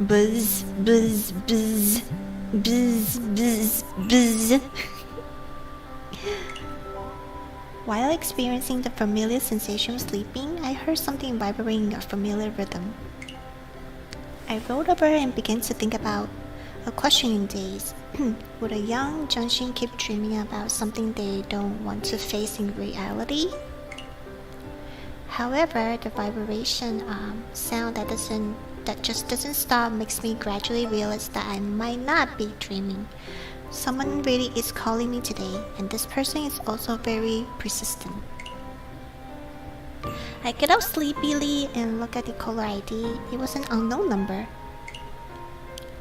Buzz, buzz, buzz, buzz, buzz, buzz. While experiencing the familiar sensation of sleeping, I heard something vibrating a familiar rhythm. I rolled over and began to think about a questioning days. Would a young Junshin keep dreaming about something they don't want to face in reality? However, the vibration sound that just doesn't stop makes me gradually realize that I might not be dreaming. Someone really is calling me today, and this person is also very persistent. I get up sleepily and look at the caller ID. It was an unknown number.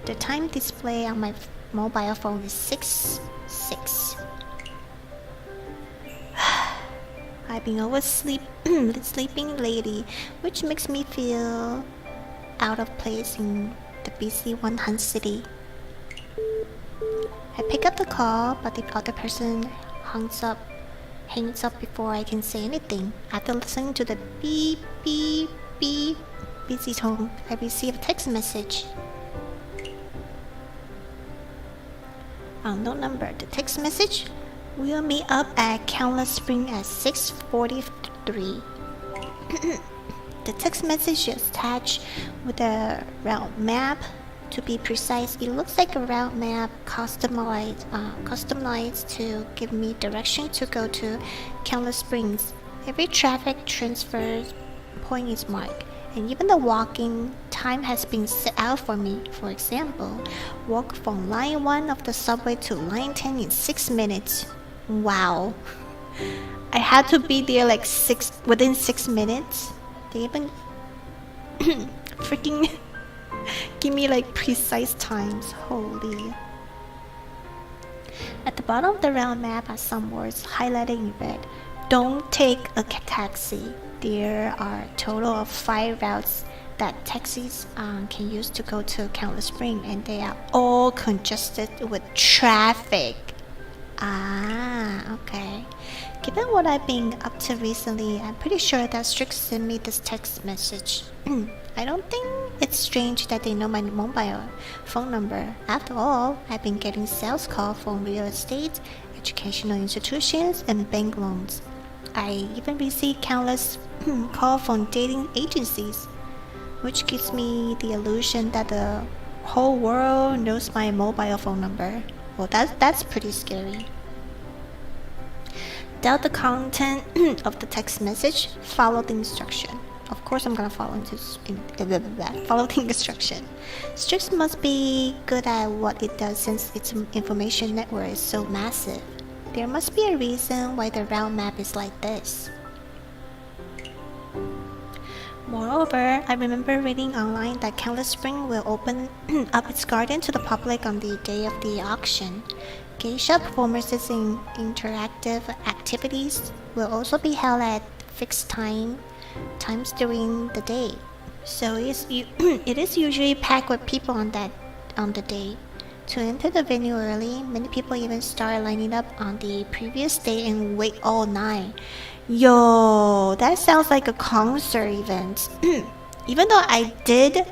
The time display on my mobile phone is 6:06. I've been sleeping lately, which makes me feel out of place in the busy Wuhan city. I pick up the call, but the other person hangs up before I can say anything. After listening to the beep beep beep busy tone, I receive a text message. Unknown number. The text message: we'll meet up at Countless Spring at 6:43. The text message is attached with a route map. To be precise, it looks like a route map customized to give me direction to go to Countless Springs. Every traffic transfer point is marked, and even the walking time has been set out for me. For example, walk from line 1 of the subway to line 10 in 6 minutes. Wow. I had to be there like within 6 minutes. They even freaking give me like precise times. Holy. At the bottom of the route map are some words highlighted in red. Don't take a taxi. There are a total of 5 routes that taxis can use to go to Countless Spring, and they are all congested with traffic. Okay. Given what I've been up to recently, I'm pretty sure that Strix sent me this text message. I don't think it's strange that they know my mobile phone number. After all, I've been getting sales calls from real estate, educational institutions, and bank loans. I even receive countless calls from dating agencies, which gives me the illusion that the whole world knows my mobile phone number. Well, that's pretty scary. Doubt the content of the text message. Follow the instruction. Of course, I'm gonna follow the instruction. Strix must be good at what it does since its information network is so massive. There must be a reason why the route map is like this. Moreover, I remember reading online that Countless Spring will open up its garden to the public on the day of the auction. Geisha performances and interactive activities will also be held at fixed times during the day. So it is usually packed with people on the day. To enter the venue early, many people even start lining up on the previous day and wait all night. Yo, that sounds like a concert event. Even though I did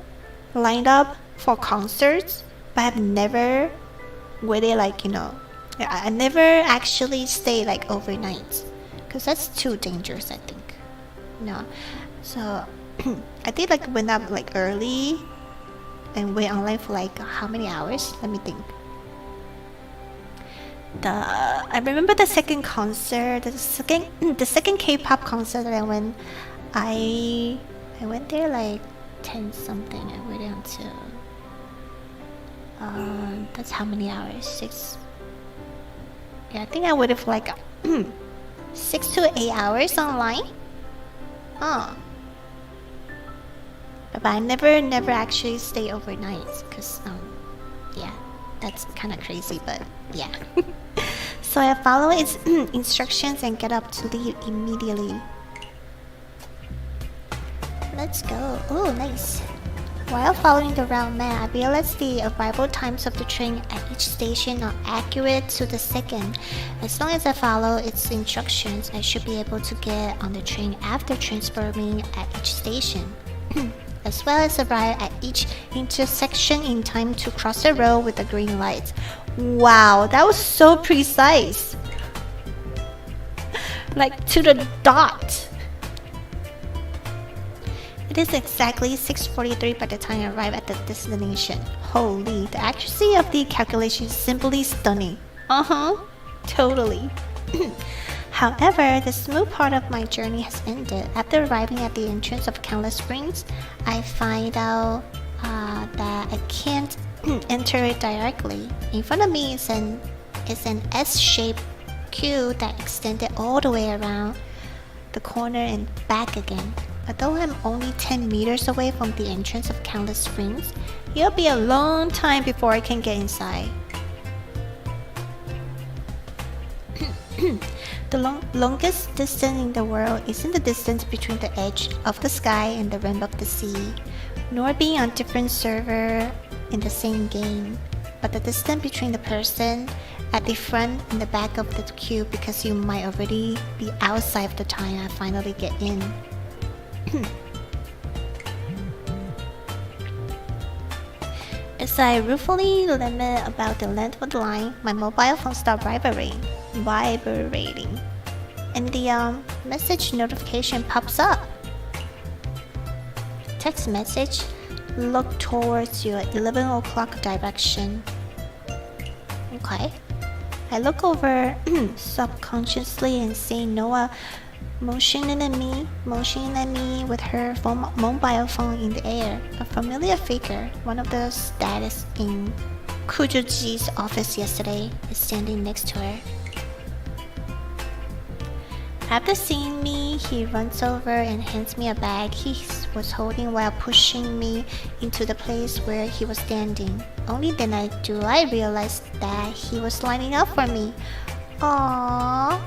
line up for concerts, but I've never waited I never actually stayed like overnight, because that's too dangerous, I think. No, so I did went up early and wait online for how many hours? Let me think. I remember the second concert, the second K-pop concert that I went. I went there 10 something. I waited until that's how many hours? 6. Yeah, I think I waited for 6 to 8 hours online. But I never actually stay overnight, because yeah, that's kind of crazy, but yeah. So I follow its instructions and get up to leave immediately. Let's go. Oh, nice. While following the route map, I realized the arrival times of the train at each station are accurate to the second. As long as I follow its instructions, I should be able to get on the train after transferring at each station. as well as arrive at each intersection in time to cross the road with the green lights. Wow, that was so precise! Like to the dot! It is exactly 6:43 by the time I arrive at the destination. Holy, the accuracy of the calculation is simply stunning. Totally. However, the smooth part of my journey has ended. After arriving at the entrance of Countless Springs, I find out that I can't enter it directly. In front of me is an S-shaped queue that extended all the way around the corner and back again. Although I'm only 10 meters away from the entrance of Countless Springs, it'll be a long time before I can get inside. The longest distance in the world isn't the distance between the edge of the sky and the rim of the sea, nor being on different server in the same game, but the distance between the person at the front and the back of the queue, because you might already be outside of the time I finally get in. As I ruefully limit about the length of the line, my mobile phone starts vibrating, and the message notification pops up. Text message: look towards your 11 o'clock direction. Okay. I look over subconsciously and see Noah motioning at me with her mobile phone in the air. A familiar figure, one of the status in Kujuji's office yesterday, is standing next to her. After seeing me, he runs over and hands me a bag he was holding while pushing me into the place where he was standing. Only then do I realize that he was lining up for me. Aww.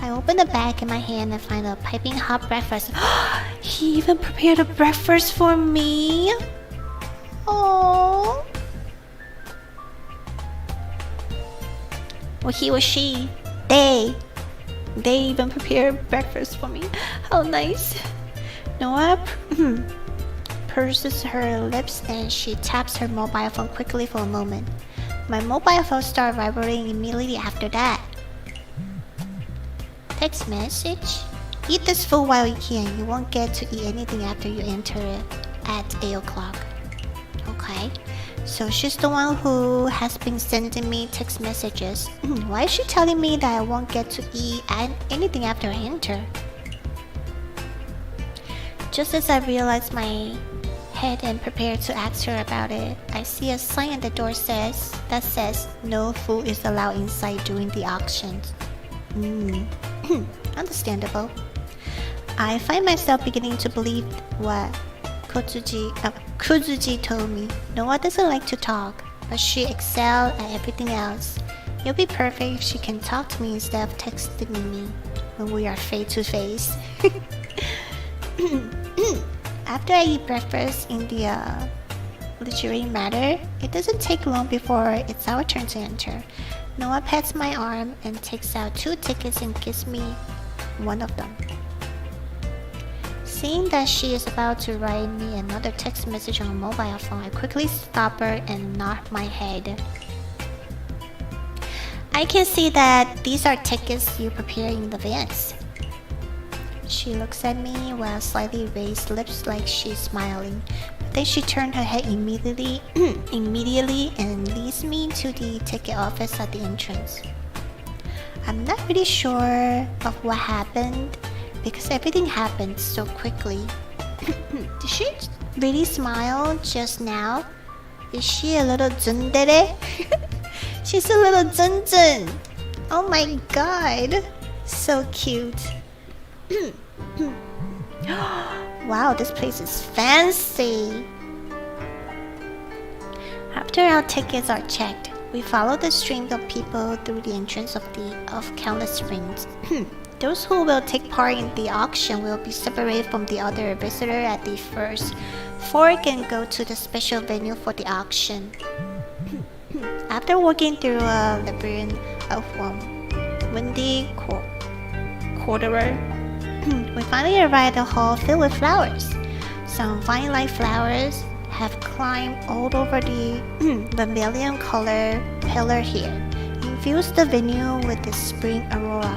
I open the bag in my hand and find a piping hot breakfast. He even prepared a breakfast for me. Aww. Well, he or she, they even prepared breakfast for me. How nice. Noah purses her lips and she taps her mobile phone quickly for a moment. My mobile phone starts vibrating immediately after that. Text message: eat this food while you can. You won't get to eat anything after you enter it at 8 o'clock. Okay. So she's the one who has been sending me text messages. Why is she telling me that I won't get to eat anything after I enter? Just as I realize my head and prepare to ask her about it, I see a sign at the door that says no food is allowed inside during the auctions. Understandable. I find myself beginning to believe what Kuzuji told me. Noah doesn't like to talk, but she excels at everything else. It'll be perfect if she can talk to me instead of texting me when we are face to face. After I eat breakfast in the luxury matter, it doesn't take long before it's our turn to enter. Noah pats my arm and takes out 2 tickets and gives me one of them. Seeing that she is about to write me another text message on a mobile phone, I quickly stop her and nod my head. I can see that these are tickets you prepare in advance. She looks at me with slightly raised lips like she's smiling. But then she turned her head immediately and leads me to the ticket office at the entrance. I'm not really sure of what happened because everything happened so quickly. Did she really smile just now? Is she a little tsundere? She's a little zunzun. Oh my god. So cute. Wow, this place is fancy. After our tickets are checked, we follow the stream of people through the entrance of Countless Springs. Those who will take part in the auction will be separated from the other visitors at the first fork and go to the special venue for the auction. After walking through a labyrinth of windy corridor, we finally arrived at a hall filled with flowers. some vine-like flowers have climbed all over the vermilion color pillar here. Infuse the venue with the spring aurora.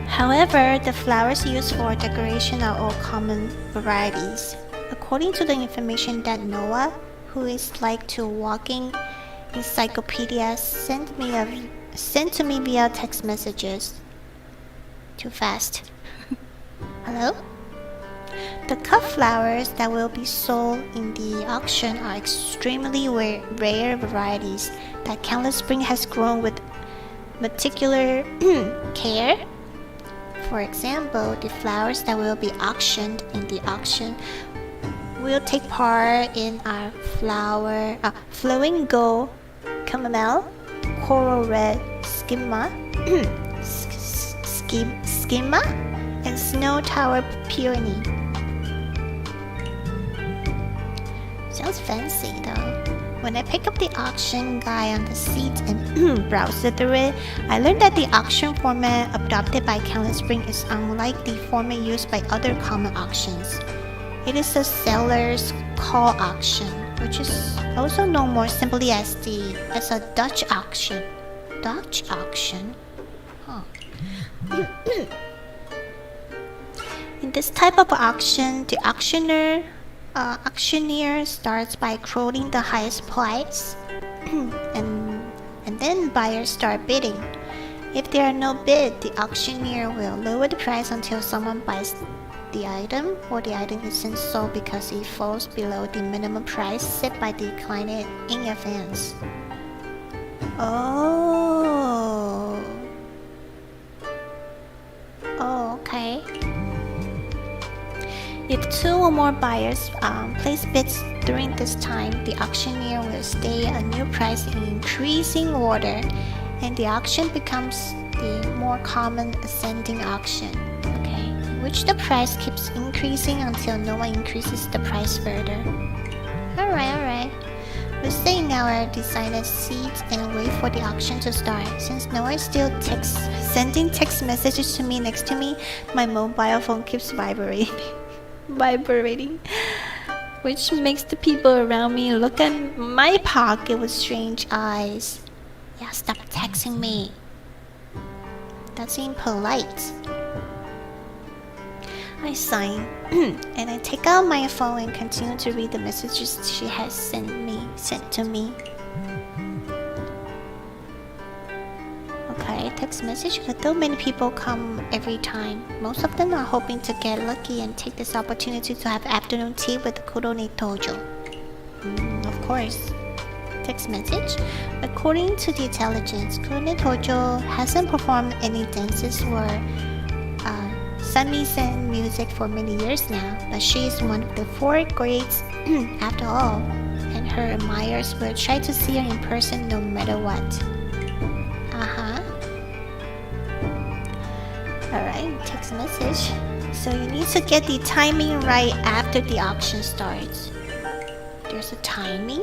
However, the flowers used for decoration are all common varieties. According to the information that Noah, who is like to walking encyclopedia, sent to me via text messages. Too fast. Hello? The cut flowers that will be sold in the auction are extremely rare varieties that Countless Spring has grown with meticulous care. For example, the flowers that will be auctioned in the auction will take part in our flowing gold, chamomile, coral red schema, and snow tower peony. Sounds fancy though. When I picked up the auction guide on the seat and browsed through it, I learned that the auction format adopted by Countless Spring is unlike the format used by other common auctions. It is a seller's call auction, which is also known more simply as a Dutch auction. Dutch auction? Huh. In this type of auction, the auctioneer starts by quoting the highest price, and then buyers start bidding. If there are no bid, the auctioneer will lower the price until someone buys the item, or the item isn't sold because it falls below the minimum price set by the client in advance. Oh, okay. If two or more buyers place bids during this time, the auctioneer will state a new price in increasing order, and the auction becomes the more common ascending auction, okay, in which the price keeps increasing until no one increases the price further. Alright. We'll stay in our designer's seat and wait for the auction to start. Since Noah is still sending text messages to me next to me, my mobile phone keeps vibrating, which makes the people around me look at my pocket with strange eyes. Yeah, stop texting me. That's impolite. I sign and I take out my phone and continue to read the messages she has sent to me. Okay, text message. Although many people come every time, most of them are hoping to get lucky and take this opportunity to have afternoon tea with the Kurone Tojo. Of course. Text message. According to the intelligence, Kurone Tojo hasn't performed any dances or samisen music for many years now, but she is one of the 4 greats after all, and her admirers will try to see her in person no matter what. Alright, text message. So you need to get the timing right after the auction starts. There's a timing?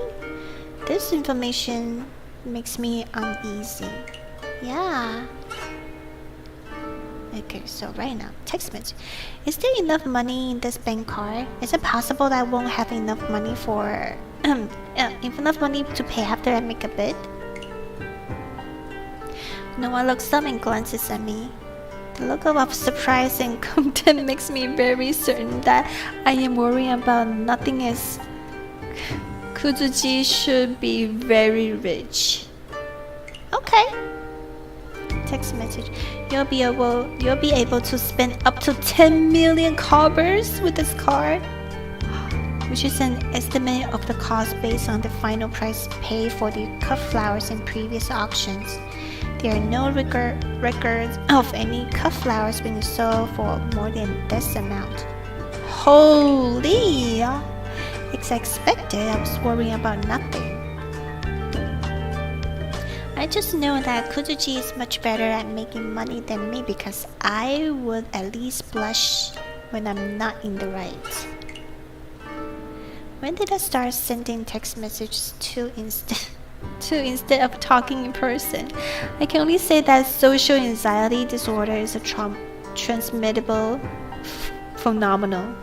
This information makes me uneasy. Yeah. Okay, so right now, text message. Is there enough money in this bank card? Is it possible that I won't have enough money to pay after I make a bid? Noah looks up and glances at me. The look of surprise and content makes me very certain that I am worrying about nothing as Kuzuji should be very rich. Okay. Text message. You'll be able to spend up to 10 million cobbles with this card, which is an estimate of the cost based on the final price paid for the cut flowers in previous auctions. There are no records of any cut flowers being sold for more than this amount. Holy! It's expected. I was worrying about nothing. I just know that Kuzuji is much better at making money than me because I would at least blush when I'm not in the right. When did I start sending text messages too to instead of talking in person. I can only say that social anxiety disorder is a transmittable phenomenon.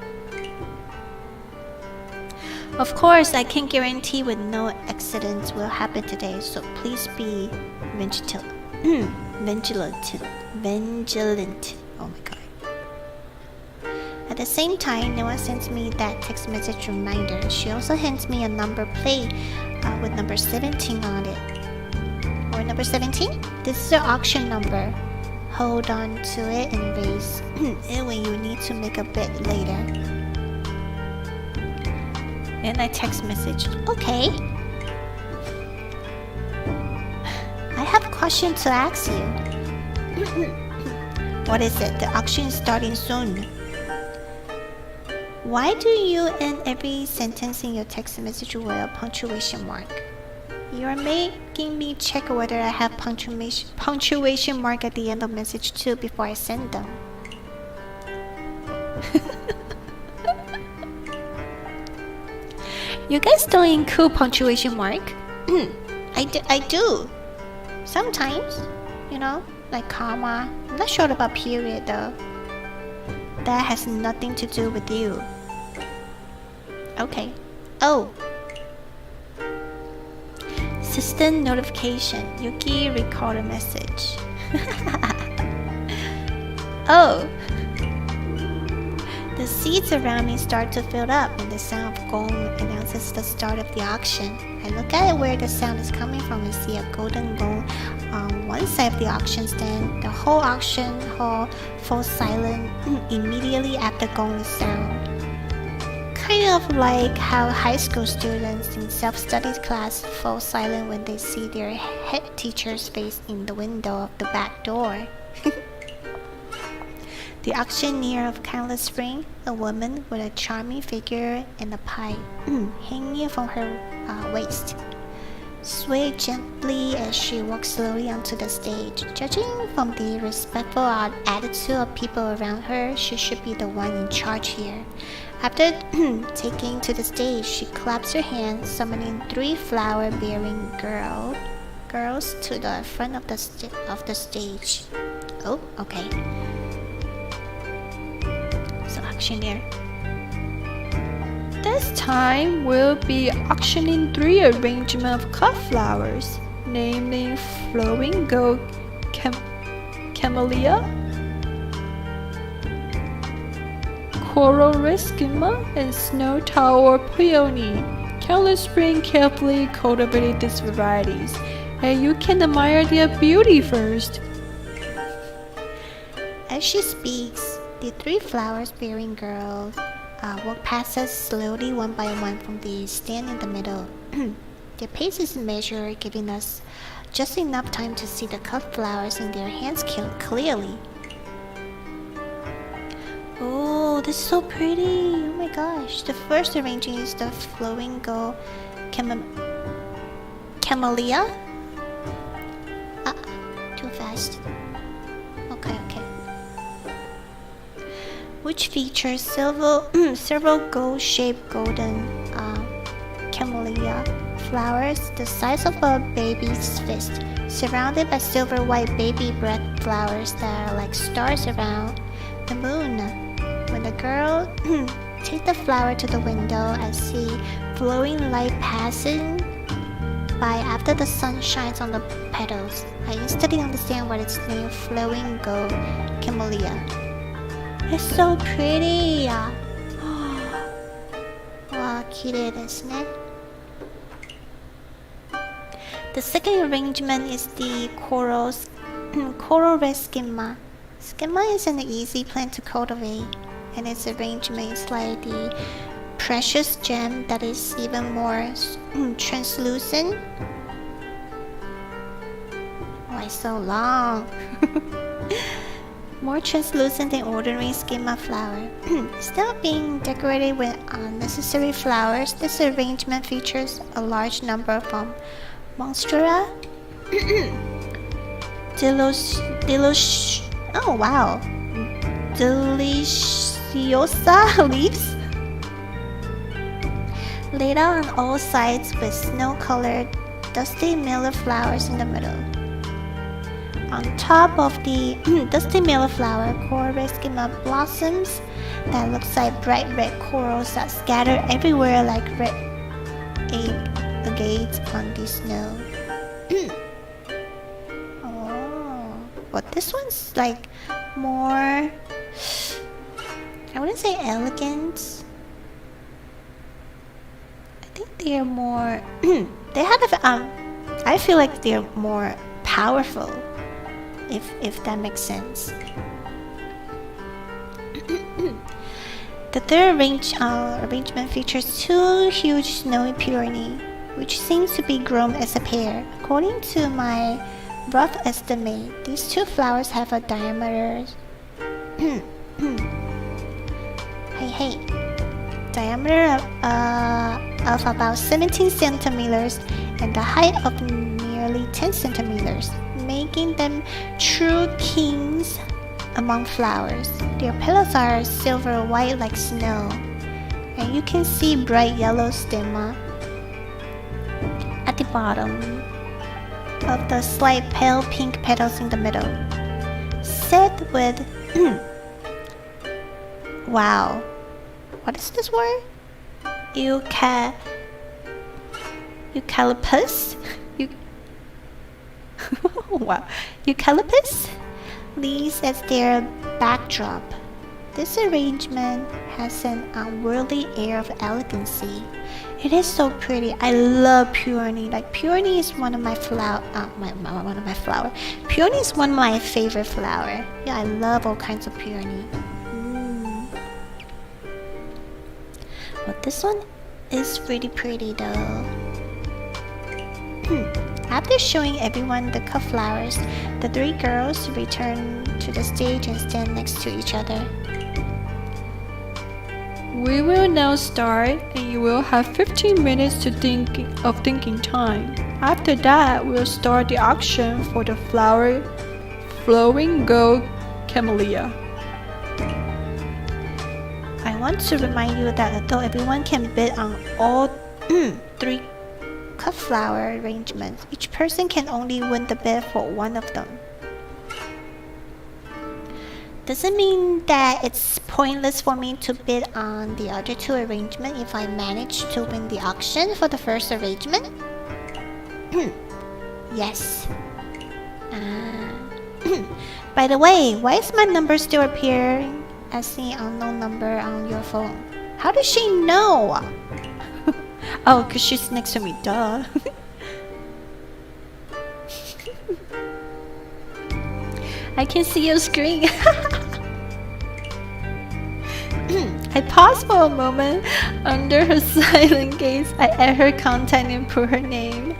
Of course, I can't guarantee with no accidents will happen today, so please be vigilant. Vigilant. Oh my god. At the same time, Noah sends me that text message reminder. She also hands me a number plate with number 17 on it. Or number 17? This is the auction number. Hold on to it and raise it when you need to make a bet later. And I text message, okay. I have a question to ask you. What is it? The auction is starting soon. Why do you end every sentence in your text message with a punctuation mark? You are making me check whether I have punctuation mark at the end of message too before I send them. You guys don't include punctuation mark? I do. Sometimes, you know, like comma. I'm not sure about period though. That has nothing to do with you. Okay. Oh. System notification. Yuki record a message. Oh. The seats around me start to fill up and the sound of gong announces the start of the auction. I look at where the sound is coming from and see a golden gong on one side of the auction stand. The whole auction hall falls silent immediately after gong sound. Kind of like how high school students in self-study class fall silent when they see their head teacher's face in the window of the back door. The auctioneer of Countless Spring, a woman with a charming figure and a pipe hanging from her waist, swayed gently as she walked slowly onto the stage. Judging from the respectful attitude of people around her, she should be the one in charge here. After taking to the stage, she claps her hands, summoning 3 flower-bearing girls to the front of the stage. Oh, okay. So auctioneer. This time we'll be auctioning 3 arrangements of cut flowers, namely Flowing Gold Camellia, Coral Rescima, and Snow Tower Peony. Countless Spring carefully cultivated these varieties, and you can admire their beauty first. As she speaks, the 3 flowers-bearing girls walk past us slowly one by one from the stand in the middle. Their pace is measured, giving us just enough time to see the cut flowers in their hands clearly. Oh, this is so pretty! Oh my gosh! The first arranging is the Flowing Gold Camellia? Too fast. Okay. Which features several gold-shaped golden camellia flowers the size of a baby's fist, surrounded by silver white baby breath flowers that are like stars around the moon. When the girl takes the flower to the window, I see flowing light passing by after the sun shines on the petals. I instantly understand what it's named Flowing Gold Camellia. It's so pretty! わあ、綺麗ですね。The second arrangement is the Coral Red Schema. Schema is an easy plant to cultivate, and its arrangement is like the precious gem that is even more translucent. Why so long? More translucent than ordinary schema flower. Instead of being decorated with unnecessary flowers, this arrangement features a large number from Monstera, Deliciosa leaves, laid out on all sides with snow-colored dusty miller flowers in the middle. On top of the dusty miller flower, coral schema blossoms that looks like bright red corals that scatter everywhere like red agates on the snow. Oh, but this one's like more, I wouldn't say elegant. I think they're more they have I feel like they're more powerful, if that makes sense. The third arrangement features two huge snowy peony, which seems to be grown as a pair. According to my rough estimate, these two flowers have a diameter diameter of about 17 centimeters and the height of nearly 10 centimeters, making them true kings among flowers. Their petals are silver white like snow, and you can see bright yellow stigma at the bottom of the slight pale pink petals in the middle, set with wow, what is this word? Eucalyptus? Wow, eucalyptus leaves as their backdrop. This arrangement has an unworldly air of elegancy. It is so pretty. I love peony. Like peony is one of my Peony is one of my favorite flower. Yeah, I love all kinds of peony. But this one is really pretty though. After showing everyone the cut flowers, the three girls return to the stage and stand next to each other. We will now start, and you will have 15 minutes to thinking time. After that, we'll start the auction for the flowing gold camellia. I want to remind you that although everyone can bid on all three cut flower arrangements, each person can only win the bid for one of them. Does it mean that it's pointless for me to bid on the other two arrangements if I manage to win the auction for the first arrangement? Yes. By the way, why is my number still appearing as the unknown number on your phone? How does she know? Oh, cause she's next to me, duh. I can see your screen. I paused for a moment. Under her silent gaze, I add her contact and put her name.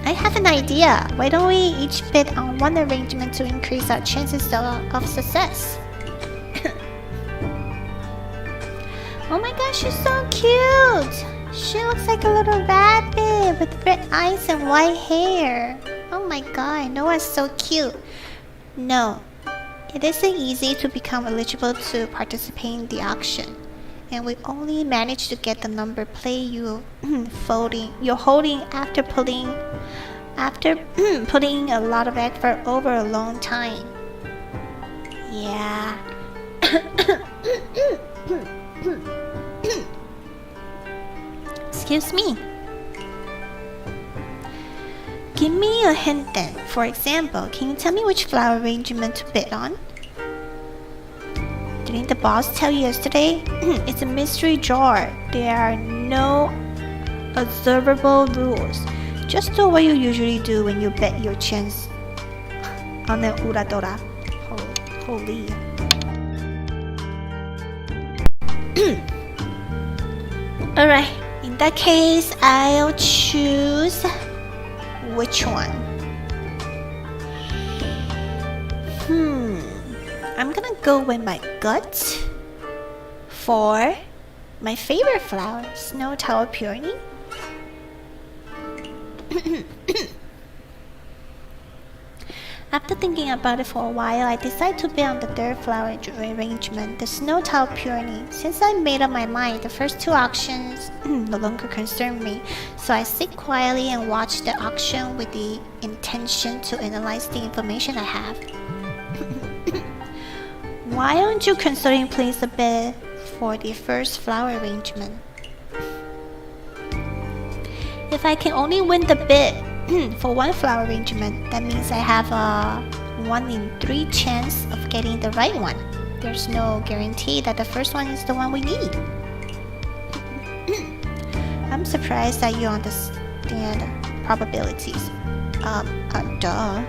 I have an idea. Why don't we each bid on one arrangement to increase our chances of success? Oh my gosh, she's so cute! She looks like a little rabbit with red eyes and white hair. Oh my god, Noah's so cute. No, it isn't easy to become eligible to participate in the auction, and we only managed to get the number plate you're holding after putting a lot of effort over a long time. Yeah. Excuse me. Give me a hint then. For example, can you tell me which flower arrangement to bid on? Didn't the boss tell you yesterday? It's a mystery drawer. There are no observable rules. Just do what you usually do when you bet your chance on an uradora. Holy. Alright, in that case, I'll choose which one? I'm gonna go with my gut for my favorite flower, Snow Tower Peony. After thinking about it for a while, I decided to bid on the third flower arrangement, the Snow Tile Peony. Since I made up my mind, the first two auctions no longer concern me, so I sit quietly and watch the auction with the intention to analyze the information I have. Why aren't you considering placing a bid for the first flower arrangement? If I can only win the bid for one flower arrangement, that means I have a 1 in 3 chance of getting the right one. There's no guarantee that the first one is the one we need. I'm surprised that you understand probabilities. Duh.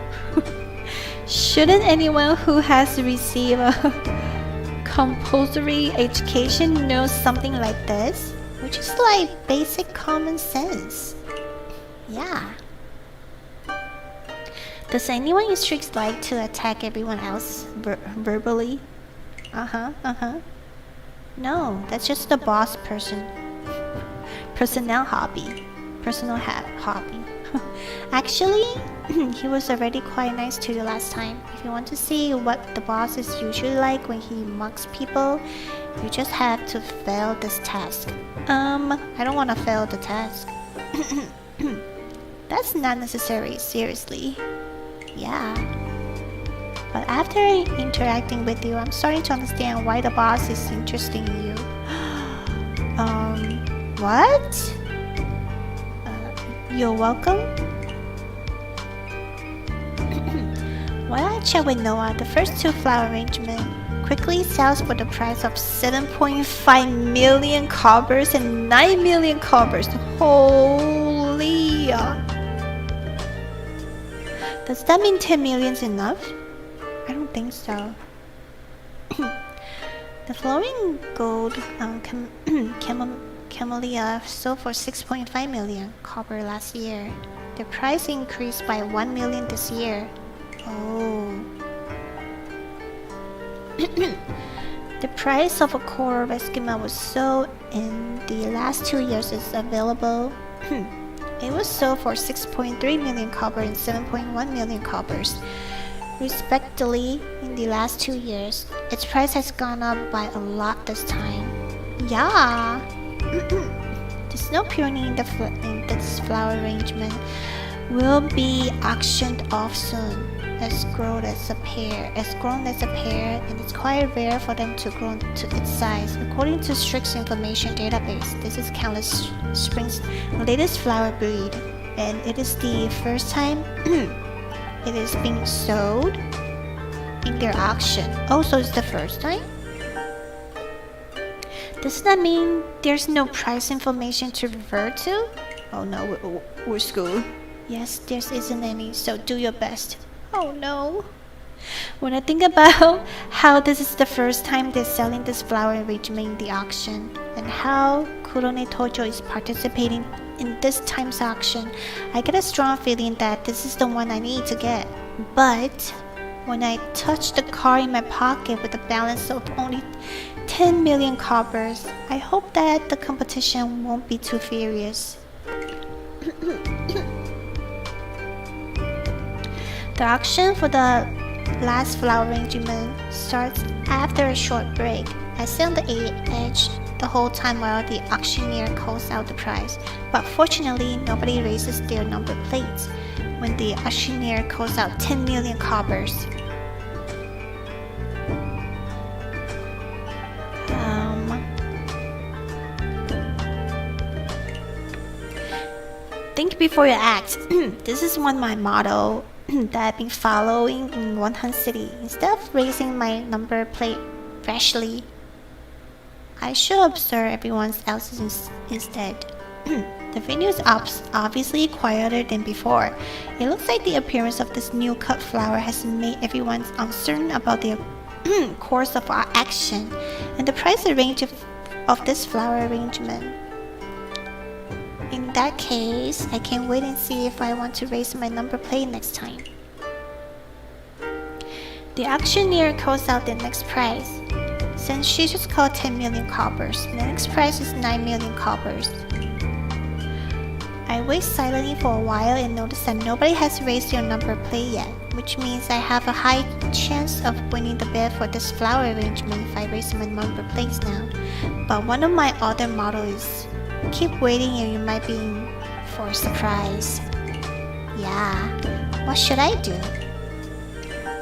Shouldn't anyone who has received a compulsory education know something like this? Which is like basic common sense. Yeah. Does anyone in streaks like to attack everyone else verbally? No, that's just the boss personnel hobby. Actually, he was already quite nice to you last time. If you want to see what the boss is usually like when he mugs people, you just have to fail this task. I don't want to fail the task. That's not necessary, seriously. Yeah. But after interacting with you, I'm starting to understand why the boss is interested in you. What? You're welcome? While I chat with Noah, the first two flower arrangement quickly sells for the price of 7.5 million cobbers and 9 million cobbers. Holy! Does that mean 10 million is enough? I don't think so. The flowing gold camellia sold for 6.5 million copper last year. The price increased by 1 million this year. Oh. The price of a core of Eskimo was sold in the last 2 years is available. It was sold for 6.3 million copper and 7.1 million coppers, respectively, in the last 2 years. Its price has gone up by a lot this time. Yeah! The snow peony in this flower arrangement will be auctioned off soon. As grown as a pair, and it's quite rare for them to grow to its size. According to Strix's information database, this is Countless Spring's latest flower breed, and it is the first time it is being sold in their auction. Also, it's the first time? Does that mean there's no price information to refer to? Oh no, we're screwed. Yes, there isn't any, so do your best. Oh no. When I think about how this is the first time they're selling this flower arrangement in the auction, and how Kurone Tojo is participating in this time's auction, I get a strong feeling that this is the one I need to get. But when I touch the card in my pocket with a balance of only 10 million coppers, I hope that the competition won't be too furious. The auction for the last flower arrangement starts after a short break. I sit on the edge the whole time while the auctioneer calls out the price, but fortunately nobody raises their number plates when the auctioneer calls out 10 million coppers. Think before you act. This is one of my motto that I've been following in Wonhan City. Instead of raising my number plate freshly, I should observe everyone else's instead. The venue is obviously quieter than before. It looks like the appearance of this new cut flower has made everyone uncertain about the course of our action and the price range of this flower arrangement. In that case, I can wait and see if I want to raise my number plate next time. The auctioneer calls out the next price. Since she just called 10 million coppers, the next price is 9 million coppers. I wait silently for a while and notice that nobody has raised their number plate yet. which means I have a high chance of winning the bid for this flower arrangement if I raise my number plates now. But one of my other mottos is keep waiting and you might be in for a surprise. Yeah, what should I do?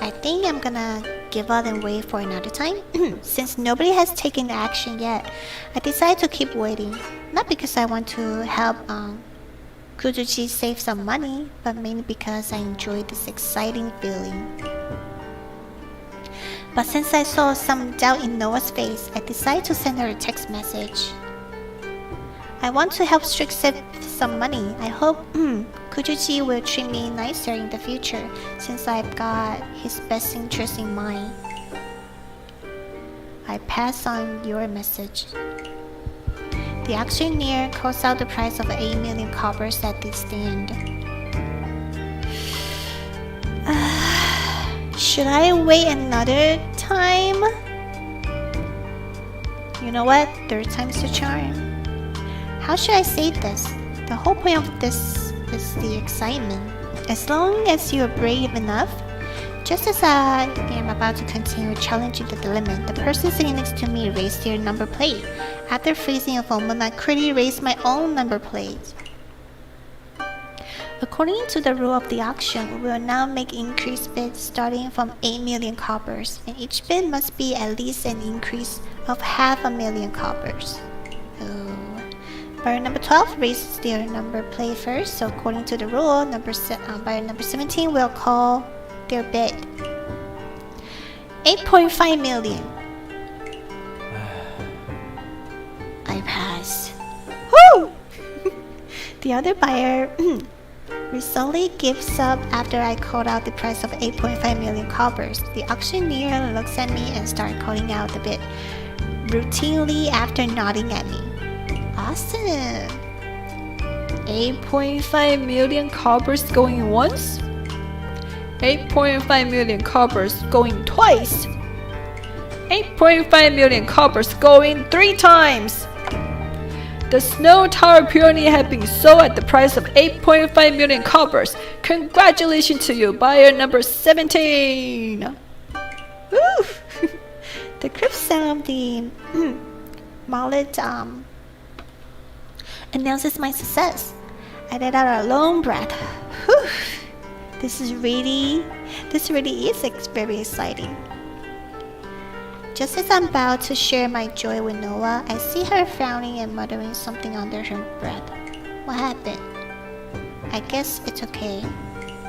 I think I'm gonna give up and wait for another time. Since nobody has taken action yet, I decided to keep waiting. Not because I want to help Kuzuchi save some money, but mainly because I enjoy this exciting feeling. But since I saw some doubt in Noah's face, I decided to send her a text message. I want to help Strick save some money. I hope Kuzuchi will treat me nicer in the future, since I've got his best interest in mind. I pass on your message. The auctioneer calls out the price of 8 million coppers at the stand. Should I wait another time? You know what? Third time's the charm. How should I say this? The whole point of this is the excitement. As long as you are brave enough, just as I am about to continue challenging the limit, the person sitting next to me raised their number plate. After freezing a moment, I quickly raised my own number plate. According to the rule of the auction, we will now make increased bids starting from 8 million coppers, and each bid must be at least an increase of 500,000 coppers. Buyer number 12 raises their number plate first, so according to the rule, buyer number 17 will call their bid. 8.5 million. I pass. Woo! The other buyer recently gives up after I called out the price of 8.5 million coppers. The auctioneer looks at me and starts calling out the bid, routinely after nodding at me. Awesome! 8.5 million coppers going once? 8.5 million coppers going twice? 8.5 million coppers going 3 times! The Snow Tower Peony has been sold at the price of 8.5 million coppers. Congratulations to you, buyer number 17! Woo! The crisp sound of the mallet announces my success. I let out a long breath. Whew. This really is very exciting. Just as I'm about to share my joy with Noah, I see her frowning and muttering something under her breath. What happened? I guess it's okay.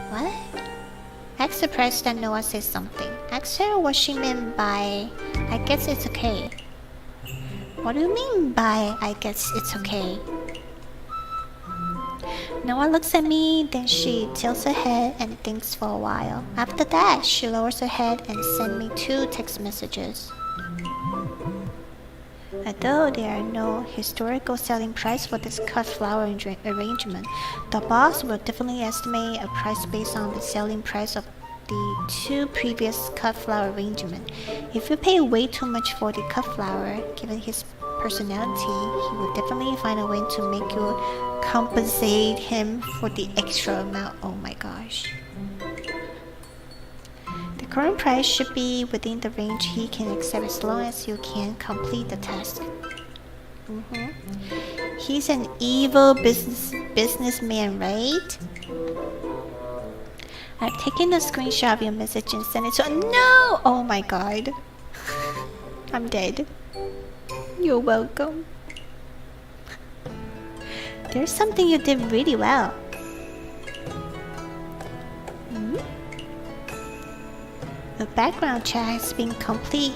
What? I'm surprised that Noah says something. Ask her what she meant by, I guess it's okay. What do you mean by, I guess it's okay? Noah looks at me, then she tilts her head and thinks for a while. After that, she lowers her head and sends me 2 text messages. Although there are no historical selling price for this cut flower arrangement, the boss will definitely estimate a price based on the selling price of the 2 previous cut flower arrangement. If you pay way too much for the cut flower, given his personality, he will definitely find a way to make you compensate him for the extra amount. Oh my gosh. The current price should be within the range he can accept as long as you can complete the task. He's an evil businessman, right? I've taken a screenshot of your message and sent it to— No! Oh my god. I'm dead. You're welcome. There's something you did really well. The background check has been completing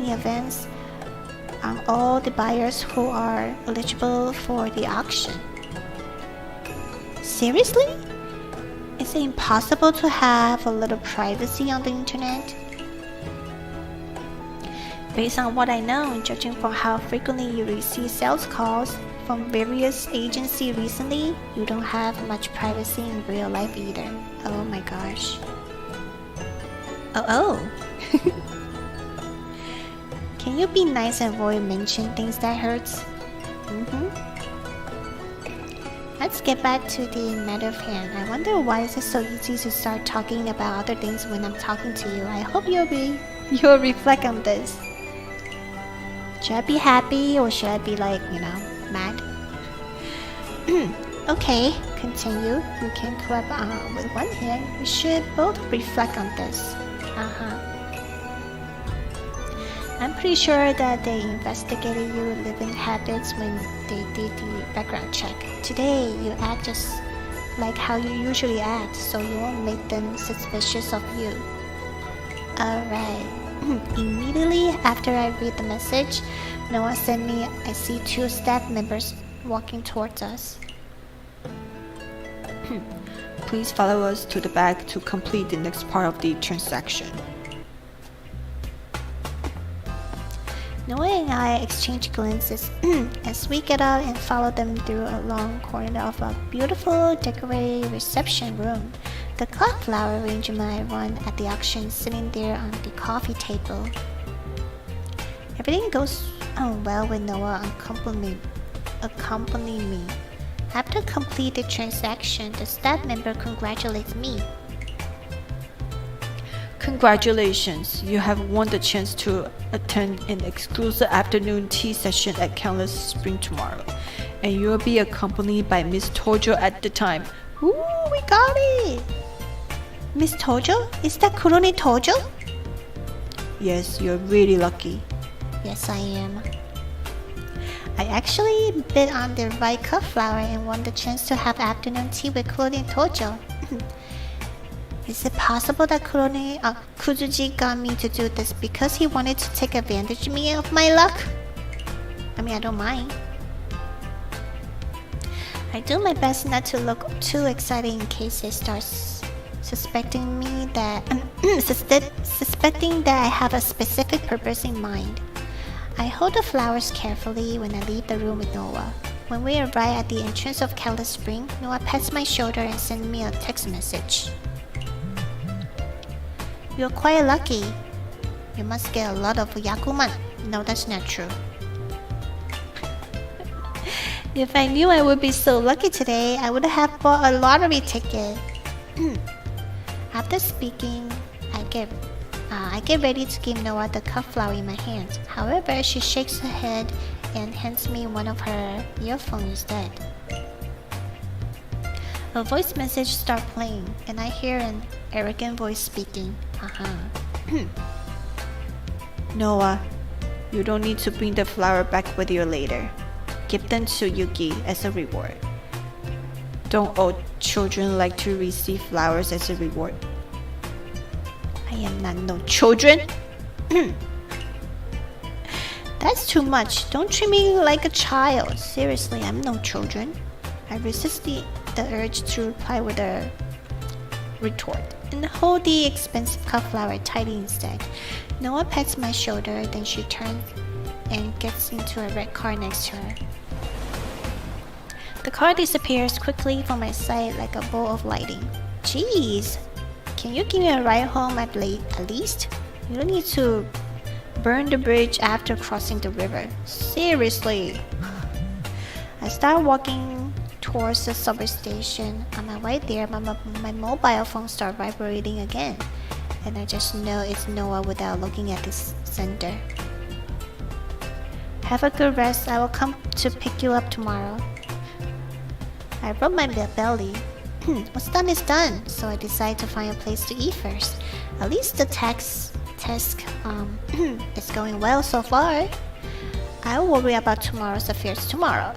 events on all the buyers who are eligible for the auction. Seriously? Is it impossible to have a little privacy on the internet? Based on what I know, judging from how frequently you receive sales calls from various agencies recently, you don't have much privacy in real life either. Oh my gosh. Oh. Can you be nice and avoid mention things that hurts? Let's get back to the matter of hand. I wonder why is it so easy to start talking about other things when I'm talking to you. I hope you'll reflect on this. Should I be happy or should I be like, mad? Okay, continue. You can clap with one hand. We should both reflect on this. I'm pretty sure that they investigated your living habits when they did the background check. Today, you act just like how you usually act, so you won't make them suspicious of you. Alright. Immediately after I read the message, Noah sent me, I see 2 staff members walking towards us. Please follow us to the back to complete the next part of the transaction. Noah and I exchange glances as we get out and follow them through a long corridor of a beautiful decorated reception room. The clock flower arrangement I won at the auction is sitting there on the coffee table. Everything goes well with Noah accompanying me. After complete the transaction, the staff member congratulates me. Congratulations, you have won the chance to attend an exclusive afternoon tea session at Countless Spring tomorrow, and you will be accompanied by Miss Tojo at the time. Ooh, we got it! Miss Tojo? Is that Kurone Tojo? Yes, you're really lucky. Yes, I am. I actually bid on the right cup flower and won the chance to have afternoon tea with Kurone Tojo. Is it possible that Kuzuji got me to do this because he wanted to take advantage of me of my luck? I mean, I don't mind. I do my best not to look too excited in case they start suspecting me that suspecting that I have a specific purpose in mind. I hold the flowers carefully when I leave the room with Noah. When we arrive at the entrance of Countless Spring, Noah pats my shoulder and sends me a text message. You're quite lucky. You must get a lot of yakuman. No, that's not true. If I knew I would be so lucky today, I would have bought a lottery ticket. After speaking, I get ready to give Noah the cup flower in my hands. However, she shakes her head and hands me one of her earphones instead. A voice message starts playing, and I hear an arrogant voice speaking. Noah, you don't need to bring the flower back with you later. Give them to Yuki as a reward. Don't all children like to receive flowers as a reward? I am not no children. That's too much. Don't treat me like a child. Seriously, I'm no children. I resist the urge to reply with a retort and hold the expensive cup flower tightly instead. Noah pats my shoulder, then she turns and gets into a red car next to her. The car disappears quickly from my sight like a bolt of lightning. Jeez, can you give me a ride home at least? You don't need to burn the bridge after crossing the river. Seriously. I start walking towards the subway station. On my way there, my mobile phone starts vibrating again, and I just know it's Noah without looking at this sender. Have a good rest. I will come to pick you up tomorrow. I rub my belly. What's done is done, so I decide to find a place to eat first. At least the test is going well so far. I'll worry about tomorrow's affairs tomorrow.